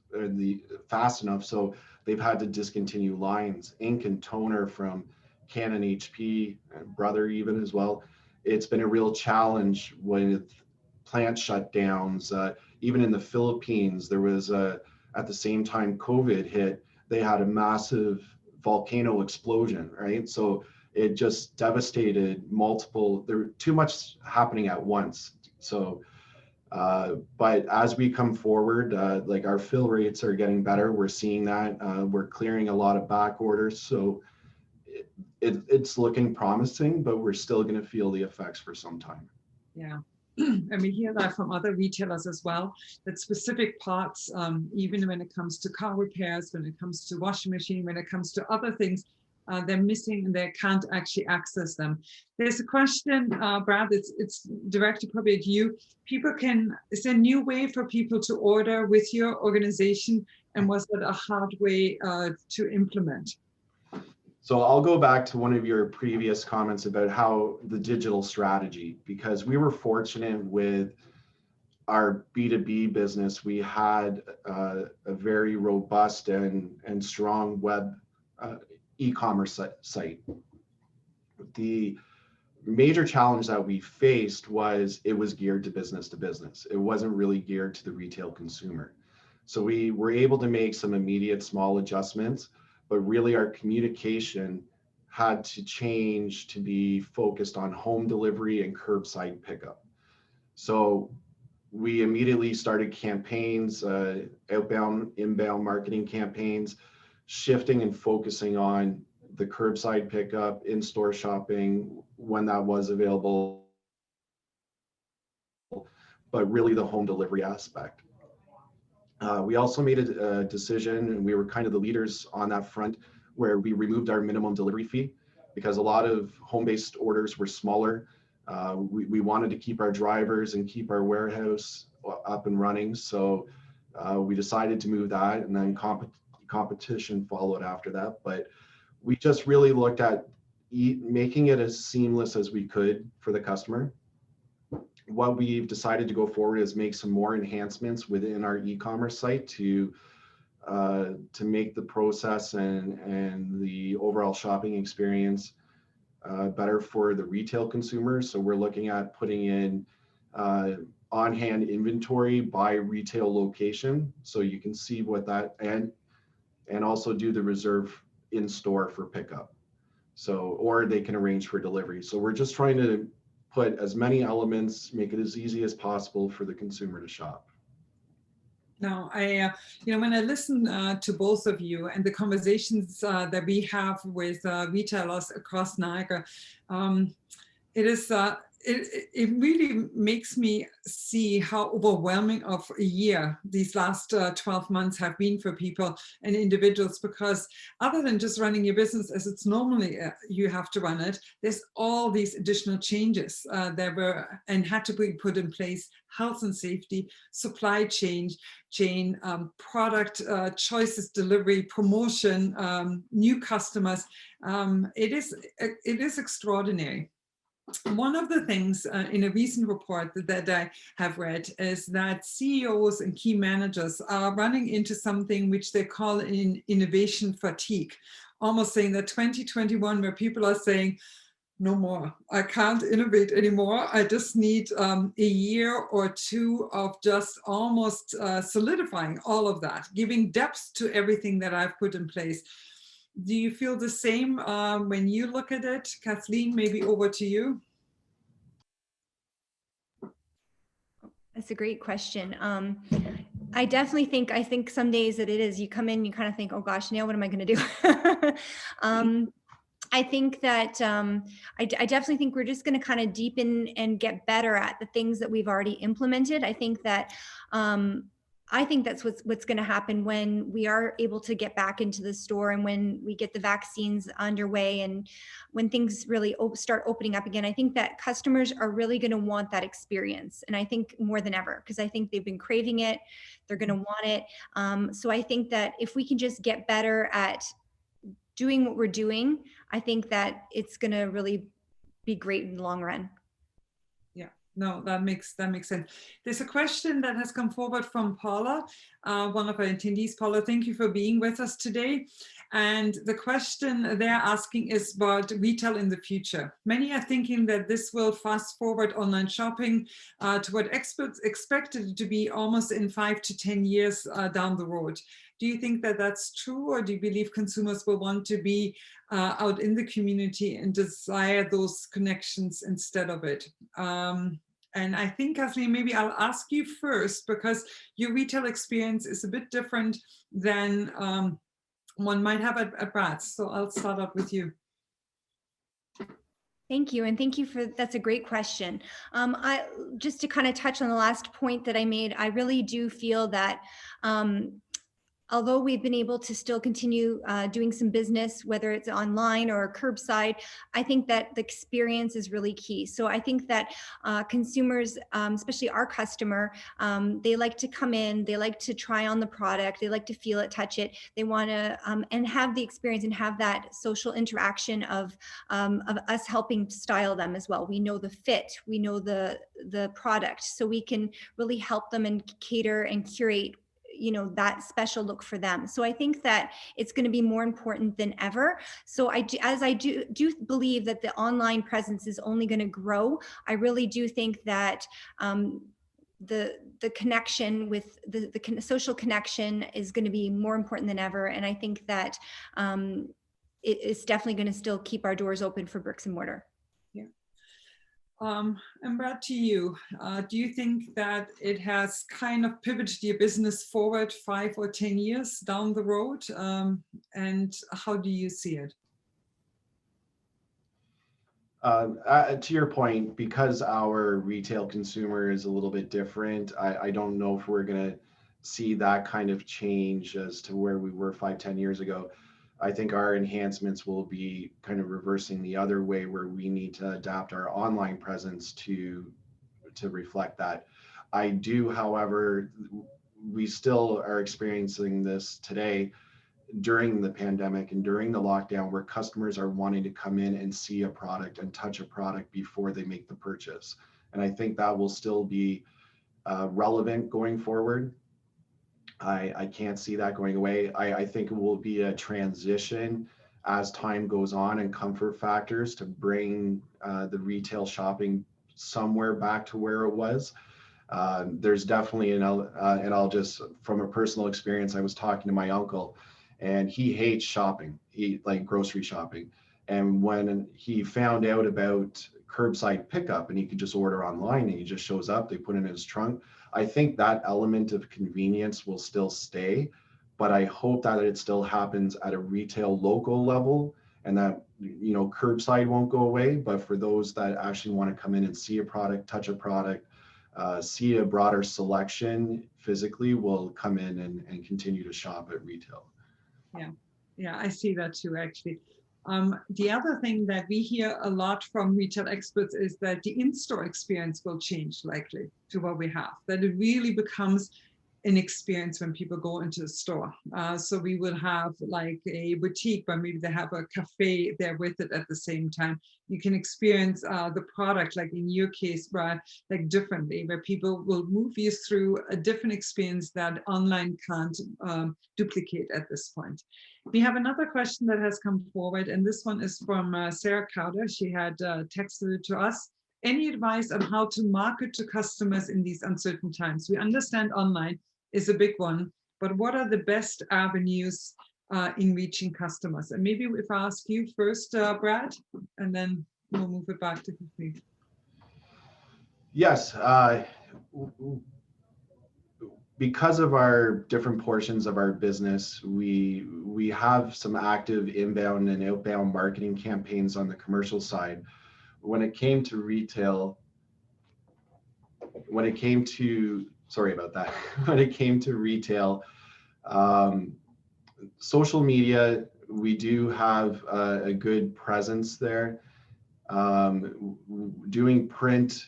fast enough, so they've had to discontinue lines. Ink and toner from Canon HP, and Brother even as well. It's been a real challenge with plant shutdowns. Even in the Philippines, there was at the same time COVID hit, they had a massive volcano explosion, right? So it just devastated multiple, there was too much happening at once. So, but as we come forward, like our fill rates are getting better. We're seeing that. We're clearing a lot of back orders. So it's looking promising, but we're still going to feel the effects for some time. Yeah. And we hear that from other retailers as well, that specific parts, even when it comes to car repairs, when it comes to washing machine, when it comes to other things, they're missing and they can't actually access them. There's a question, Brad, it's directed probably at you. Is there a new way for people to order with your organization, and was that a hard way to implement? So I'll go back to one of your previous comments about how the digital strategy, because we were fortunate with our B2B business, we had a very robust and strong web e-commerce site. The major challenge that we faced was it was geared to business. It wasn't really geared to the retail consumer. So we were able to make some immediate small adjustments, but really our communication had to change to be focused on home delivery and curbside pickup. So we immediately started campaigns, outbound, inbound marketing campaigns, shifting and focusing on the curbside pickup, in-store shopping when that was available, but really the home delivery aspect. We also made a decision, and we were kind of the leaders on that front, where we removed our minimum delivery fee because a lot of home-based orders were smaller. We wanted to keep our drivers and keep our warehouse up and running. So we decided to move that, and then competition followed after that. But we just really looked at making it as seamless as we could for the customer. What we've decided to go forward is make some more enhancements within our e-commerce site to make the process and the overall shopping experience better for the retail consumers. So we're looking at putting in on-hand inventory by retail location, so you can see what that, and also do the reserve in store for pickup. So, or they can arrange for delivery. So we're just trying to put as many elements, make it as easy as possible for the consumer to shop. Now, when I listen to both of you and the conversations that we have with retailers across Niagara, it really makes me see how overwhelming of a year these last 12 months have been for people and individuals, because other than just running your business as it's normally you have to run it, there's all these additional changes that were and had to be put in place: health and safety, supply chain, product choices, delivery, promotion, new customers. It is extraordinary. One of the things in a recent report that I have read is that CEOs and key managers are running into something which they call innovation fatigue, almost saying that 2021, where people are saying, no more, I can't innovate anymore. I just need a year or two of just almost solidifying all of that, giving depth to everything that I've put in place. Do you feel the same when you look at it? Kathleen, maybe over to you. That's a great question. I definitely think some days that it is, you come in, you kind of think, oh gosh, now what am I going to do? I think that I definitely think we're just going to kind of deepen and get better at the things that we've already implemented. I think that's what's going to happen when we are able to get back into the store, and when we get the vaccines underway, and when things really start opening up again. I think that customers are really going to want that experience, and I think more than ever, because I think they've been craving it, they're going to want it. So I think that if we can just get better at doing what we're doing, I think that it's going to really be great in the long run. No, that makes sense. There's a question that has come forward from Paula, one of our attendees. Paula, thank you for being with us today. And the question they're asking is about retail in the future. Many are thinking that this will fast forward online shopping to what experts expected to be almost in 5 to 10 years down the road. Do you think that that's true, or do you believe consumers will want to be out in the community and desire those connections instead of it? And I think, Kathleen, maybe I'll ask you first, because your retail experience is a bit different than one might have at Brad's. So I'll start out with you. Thank you. And thank you that's a great question. Just to kind of touch on the last point that I made, I really do feel that although we've been able to still continue doing some business, whether it's online or curbside, I think that the experience is really key. So I think that consumers, especially our customer, they like to come in, they like to try on the product, they like to feel it, touch it. They want to and have the experience and have that social interaction of us helping style them as well. We know the fit, we know the product, so we can really help them and cater and curate, you know, that special look for them. So I think that it's going to be more important than ever. So I do believe that the online presence is only going to grow. I really do think that the connection with the social connection is going to be more important than ever. And I think that it's definitely going to still keep our doors open for bricks and mortar. And Brad, to you, do you think that it has kind of pivoted your business forward 5 or 10 years down the road? And how do you see it? To your point, because our retail consumer is a little bit different, I don't know if we're going to see that kind of change as to where we were 5, 10 years ago. I think our enhancements will be kind of reversing the other way, where we need to adapt our online presence to reflect that. I do, however, we still are experiencing this today during the pandemic and during the lockdown, where customers are wanting to come in and see a product and touch a product before they make the purchase. And I think that will still be relevant going forward. I can't see that going away. I think it will be a transition as time goes on, and comfort factors to bring the retail shopping somewhere back to where it was. There's definitely and I'll just, from a personal experience, I was talking to my uncle, and he hates shopping. He like grocery shopping. And when he found out about curbside pickup and he could just order online and he just shows up, they put it in his trunk, I think that element of convenience will still stay, but I hope that it still happens at a retail local level, and that, you know, curbside won't go away, but for those that actually want to come in and see a product, touch a product, see a broader selection physically, will come in and continue to shop at retail. Yeah, I see that too, actually. The other thing that we hear a lot from retail experts is that the in-store experience will change likely to what we have, that it really becomes an experience when people go into the store. So we will have like a boutique, but maybe they have a cafe there with it at the same time. You can experience the product, like in your case, Brad, like differently, where people will move you through a different experience that online can't duplicate at this point. We have another question that has come forward, and this one is from Sarah Cowder. She had texted it to us. Any advice on how to market to customers in these uncertain times? We understand online is a big one, but what are the best avenues in reaching customers? And maybe if I ask you first, Brad, and then we'll move it back to Kathleen. Yes. Because of our different portions of our business, we have some active inbound and outbound marketing campaigns on the commercial side. When it came to retail, when it came to retail, social media, we do have a good presence there. Doing print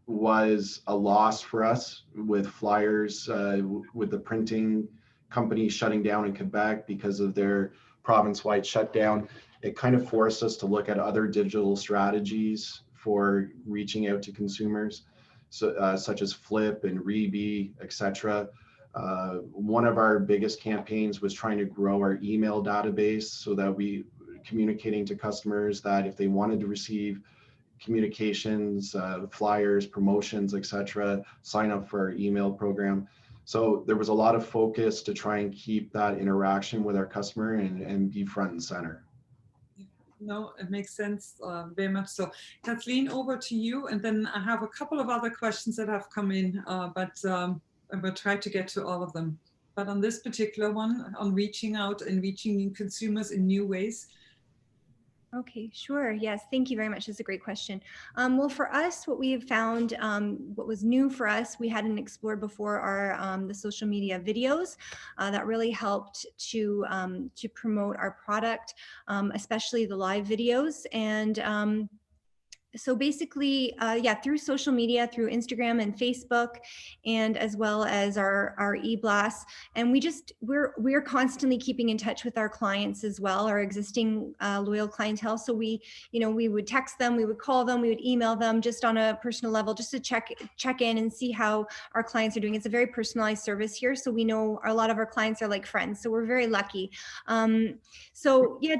was a loss for us with flyers, with the printing company shutting down in Quebec because of their province-wide shutdown. It kind of forced us to look at other digital strategies for reaching out to consumers, so, such as Flip and Reebee, etc. One of our biggest campaigns was trying to grow our email database so that we communicating to customers that if they wanted to receive communications, flyers, promotions, etc., sign up for our email program. So there was a lot of focus to try and keep that interaction with our customer and be front and center. No, it makes sense, very much so. Kathleen, over to you, and then I have a couple of other questions that have come in, but I will try to get to all of them. But on this particular one, on reaching out and reaching consumers in new ways, Okay, sure. Yes, thank you very much. That's a great question. Well, for us, what we have found, what was new for us, we hadn't explored before are the social media videos that really helped to promote our product, especially the live videos. And so basically, yeah, through social media, through Instagram and Facebook, and as well as our e-blasts, and we're constantly keeping in touch with our clients as well, our existing loyal clientele. So we would text them, we would call them, we would email them, just on a personal level, just to check in and see how our clients are doing. It's a very personalized service here, so we know a lot of our clients are like friends. So we're very lucky. So yeah,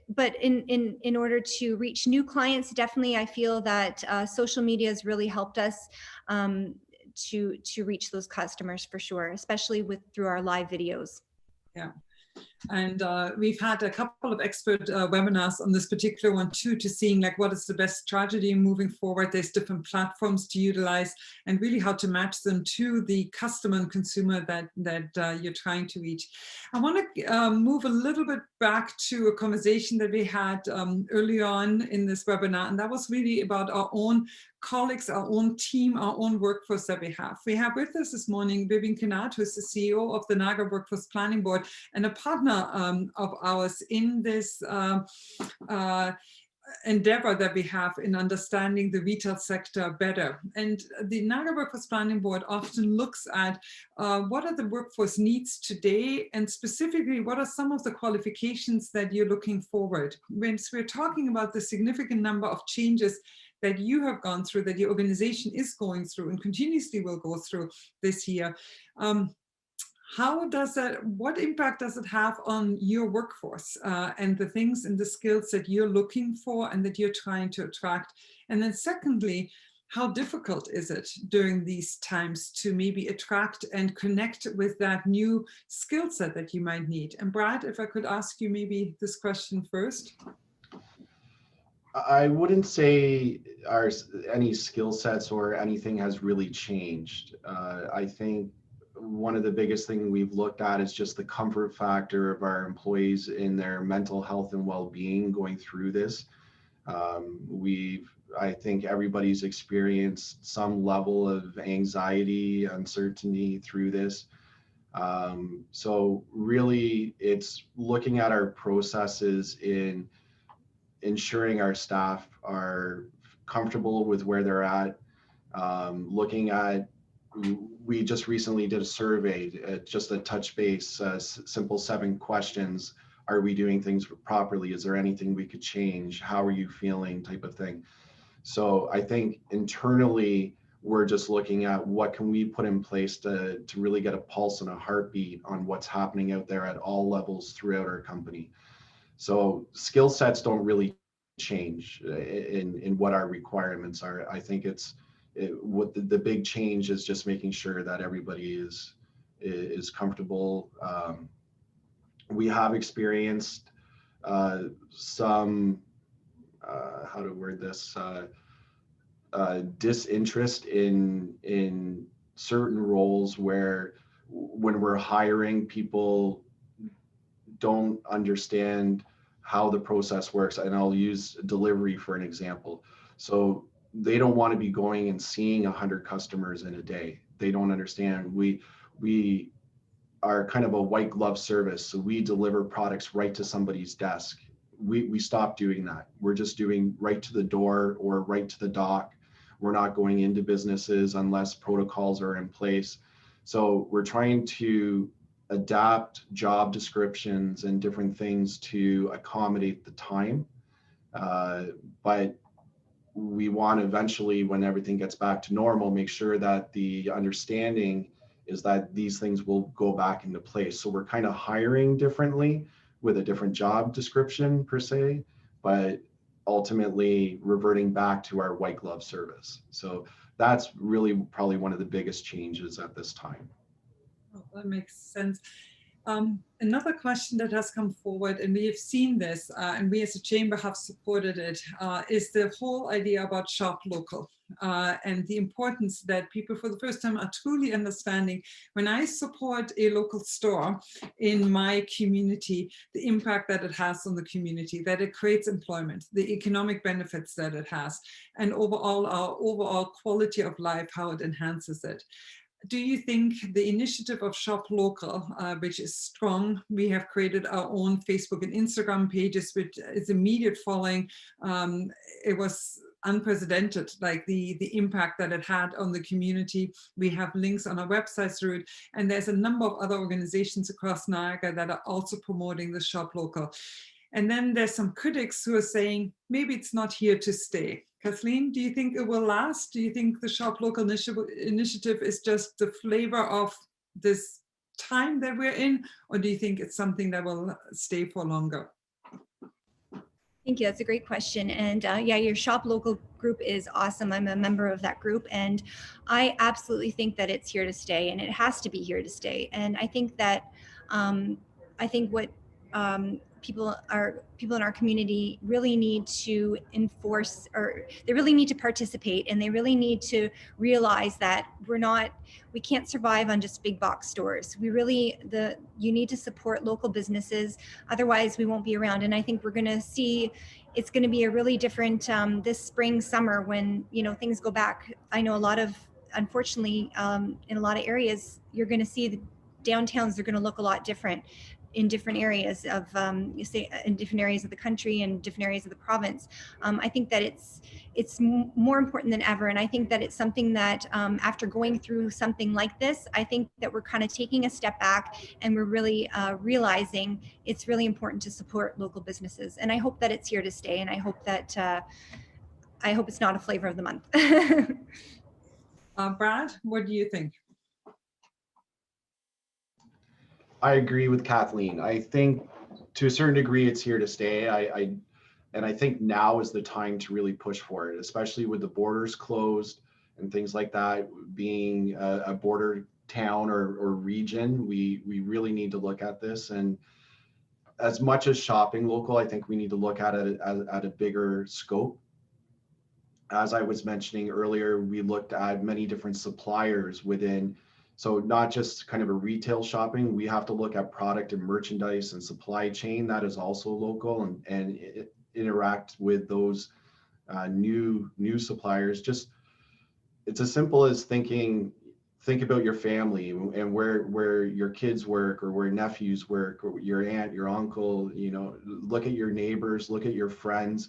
but in order to reach new clients, definitely I feel that social media has really helped us to reach those customers for sure, especially through our live videos. Yeah. And we've had a couple of expert webinars on this particular one too, to seeing like what is the best strategy moving forward. There's different platforms to utilize and really how to match them to the customer and consumer that you're trying to reach. I want to move a little bit back to a conversation that we had early on in this webinar, and that was really about our own colleagues, our own team, our own workforce that we have. We have with us this morning Vivian Kennard, who is the CEO of the NAGA Workforce Planning Board and a partner of ours in this endeavor that we have in understanding the retail sector better. And the NAGA Workforce Planning Board often looks at what are the workforce needs today, and specifically what are some of the qualifications that you're looking forward. When we're talking about the significant number of changes that you have gone through, that your organization is going through and continuously will go through this year, what impact does it have on your workforce and the things and the skills that you're looking for and that you're trying to attract? And then secondly, how difficult is it during these times to maybe attract and connect with that new skill set that you might need? And Brad, if I could ask you maybe this question first. I wouldn't say any skill sets or anything has really changed. I think one of the biggest things we've looked at is just the comfort factor of our employees in their mental health and well-being going through this. I think everybody's experienced some level of anxiety, uncertainty through this. So really it's looking at our processes in ensuring our staff are comfortable with where they're at, looking at, we just recently did a survey, just a touch base, simple 7 questions. Are we doing things properly? Is there anything we could change? How are you feeling, type of thing. So I think internally, we're just looking at what can we put in place to really get a pulse and a heartbeat on what's happening out there at all levels throughout our company. So skill sets don't really change in what our requirements are. I think what the big change is just making sure that everybody is comfortable. We have experienced some how to word this, disinterest in certain roles where when we're hiring, people don't understand how the process works. And I'll use delivery for an example. So they don't want to be going and seeing 100 customers in a day. They don't understand. We are kind of a white glove service. So we deliver products right to somebody's desk. We stopped doing that. We're just doing right to the door or right to the dock. We're not going into businesses unless protocols are in place. So we're trying to adapt job descriptions and different things to accommodate the time. But we want to eventually, when everything gets back to normal, make sure that the understanding is that these things will go back into place. So we're kind of hiring differently with a different job description per se, but ultimately reverting back to our white glove service. So that's really probably one of the biggest changes at this time. Oh, that makes sense. Another question that has come forward, and we have seen this, and we as a chamber have supported it, is the whole idea about shop local and the importance that people for the first time are truly understanding when I support a local store in my community, the impact that it has on the community, that it creates employment, the economic benefits that it has, and overall our overall quality of life, how it enhances it. Do you think the initiative of Shop Local, which is strong, we have created our own Facebook and Instagram pages, which is immediate following, it was unprecedented, like the impact that it had on the community. We have links on our website through it, and there's a number of other organizations across Niagara that are also promoting the Shop Local. And then there's some critics who are saying, maybe it's not here to stay. Kathleen, do you think it will last? Do you think the Shop Local initiative is just the flavor of this time that we're in? Or do you think it's something that will stay for longer? Thank you. That's a great question. And yeah, your Shop Local group is awesome. I'm a member of that group, and I absolutely think that it's here to stay, and it has to be here to stay. And I think that what people in our community really need to enforce, or they really need to participate, and they really need to realize that we can't survive on just big box stores. You need to support local businesses, otherwise we won't be around. And I think we're going to see it's going to be a really different this spring, summer, when things go back. I know unfortunately in a lot of areas, you're going to see the downtowns are going to look a lot different in different areas of in different areas of the country and different areas of the province. I think that it's more important than ever, and I think that it's something that after going through something like this, I think that we're kind of taking a step back, and we're really realizing it's really important to support local businesses. And I hope that it's here to stay, and I hope it's not a flavor of the month. Brad, what do you think? I agree with Kathleen. I think to a certain degree it's here to stay. I think now is the time to really push for it, especially with the borders closed and things like that. Being a border town or region, we really need to look at this. And as much as shopping local, I think we need to look at it at a bigger scope. As I was mentioning earlier, we looked at many different suppliers within. So not just kind of a retail shopping, we have to look at product and merchandise and supply chain that is also local, and interact with those new suppliers. Just, it's as simple as think about your family and where your kids work, or where nephews work, or your aunt, your uncle, look at your neighbors, look at your friends,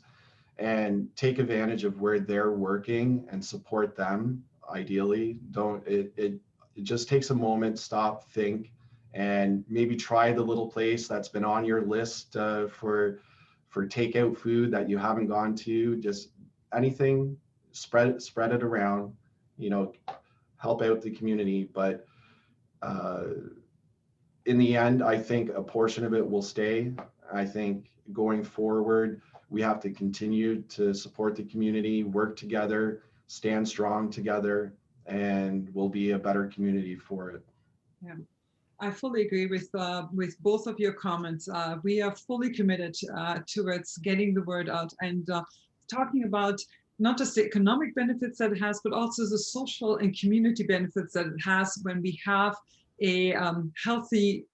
and take advantage of where they're working and support them. Ideally, it just takes a moment, stop, think, and maybe try the little place that's been on your list for takeout food that you haven't gone to. Just anything, spread it around, help out the community. But in the end, I think a portion of it will stay. I think going forward, we have to continue to support the community, work together, stand strong together, and we'll be a better community for it. Yeah, I fully agree with both of your comments. We are fully committed towards getting the word out and talking about not just the economic benefits that it has, but also the social and community benefits that it has when we have a healthy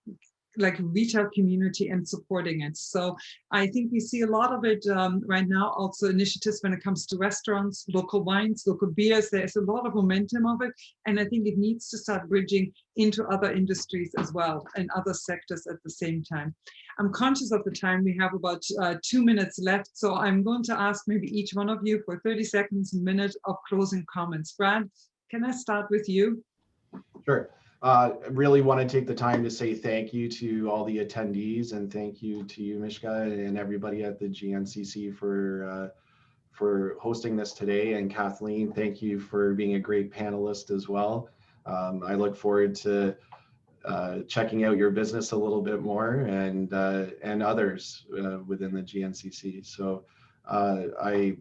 retail community and supporting it. So I think we see a lot of it right now, also initiatives when it comes to restaurants, local wines, local beers. There's a lot of momentum of it. And I think it needs to start bridging into other industries as well and other sectors at the same time. I'm conscious of the time. We have about 2 minutes left. So I'm going to ask maybe each one of you for 30 seconds, a minute of closing comments. Brad, can I start with you? Sure. I really want to take the time to say thank you to all the attendees, and thank you to you, Mishka, and everybody at the GNCC for hosting this today. And Kathleen, thank you for being a great panelist as well. I look forward to checking out your business a little bit more, and others within the GNCC. So I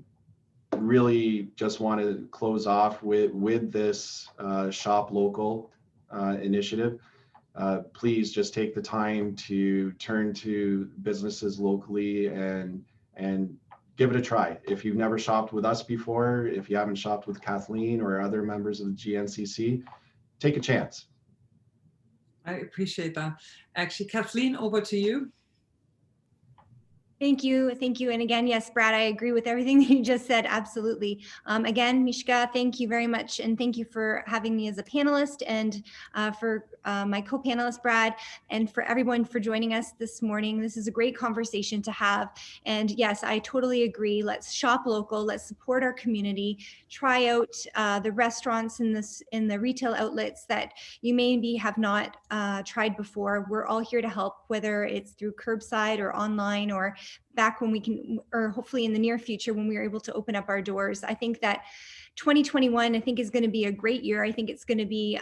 really just want to close off with this Shop Local initiative. please just take the time to turn to businesses locally and give it a try. If you've never shopped with us before, if you haven't shopped with Kathleen or other members of the GNCC, take a chance. I appreciate that. Actually, Kathleen, over to you. Thank you. Thank you. And again, yes, Brad, I agree with everything that you just said. Absolutely. Again, Mishka, thank you very much. And thank you for having me as a panelist, and for my co-panelist, Brad, and for everyone for joining us this morning. This is a great conversation to have. And yes, I totally agree. Let's shop local. Let's support our community. Try out the restaurants in the retail outlets that you maybe have not tried before. We're all here to help, whether it's through curbside or online, or back when we can, or hopefully in the near future when we are able to open up our doors. I think that 2021, I think, is going to be a great year. I think it's going to be,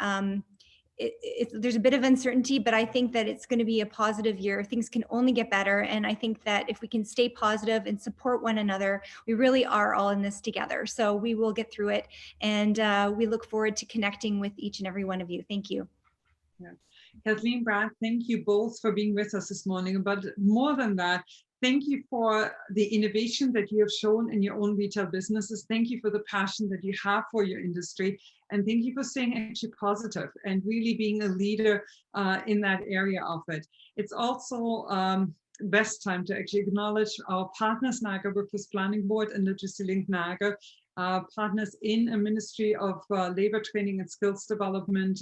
there's a bit of uncertainty, but I think that it's going to be a positive year. Things can only get better. And I think that if we can stay positive and support one another, we really are all in this together. So we will get through it. And we look forward to connecting with each and every one of you. Thank you. Yeah. Kathleen, Brad, thank you both for being with us this morning. But more than that, thank you for the innovation that you have shown in your own retail businesses. Thank you for the passion that you have for your industry. And thank you for staying actually positive and really being a leader in that area of it. It's also best time to actually acknowledge our partners, Niagara Workforce Planning Board and LogistiLink Niagara, partners in a Ministry of Labor Training and Skills Development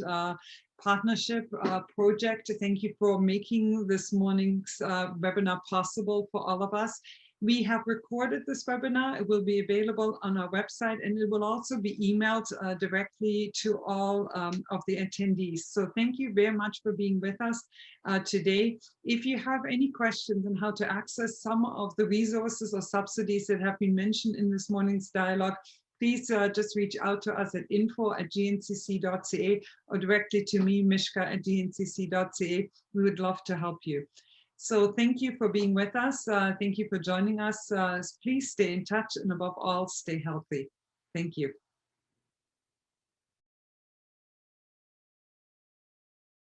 partnership project. Thank you for making this morning's webinar possible for all of us. We have recorded this webinar. It will be available on our website, and it will also be emailed directly to all of the attendees. So thank you very much for being with us today. If you have any questions on how to access some of the resources or subsidies that have been mentioned in this morning's dialogue, please just reach out to us at info@gncc.ca or directly to me, Mishka, at gncc.ca. We would love to help you. So thank you for being with us. Thank you for joining us. Please stay in touch, and above all, stay healthy. Thank you.